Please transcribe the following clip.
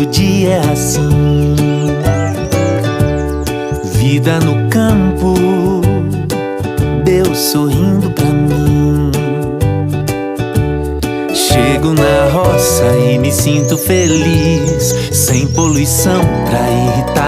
todo dia é assim. Vida no campo, Deus sorrindo pra mim. Chego na roça e me sinto feliz, sem poluição pra irritar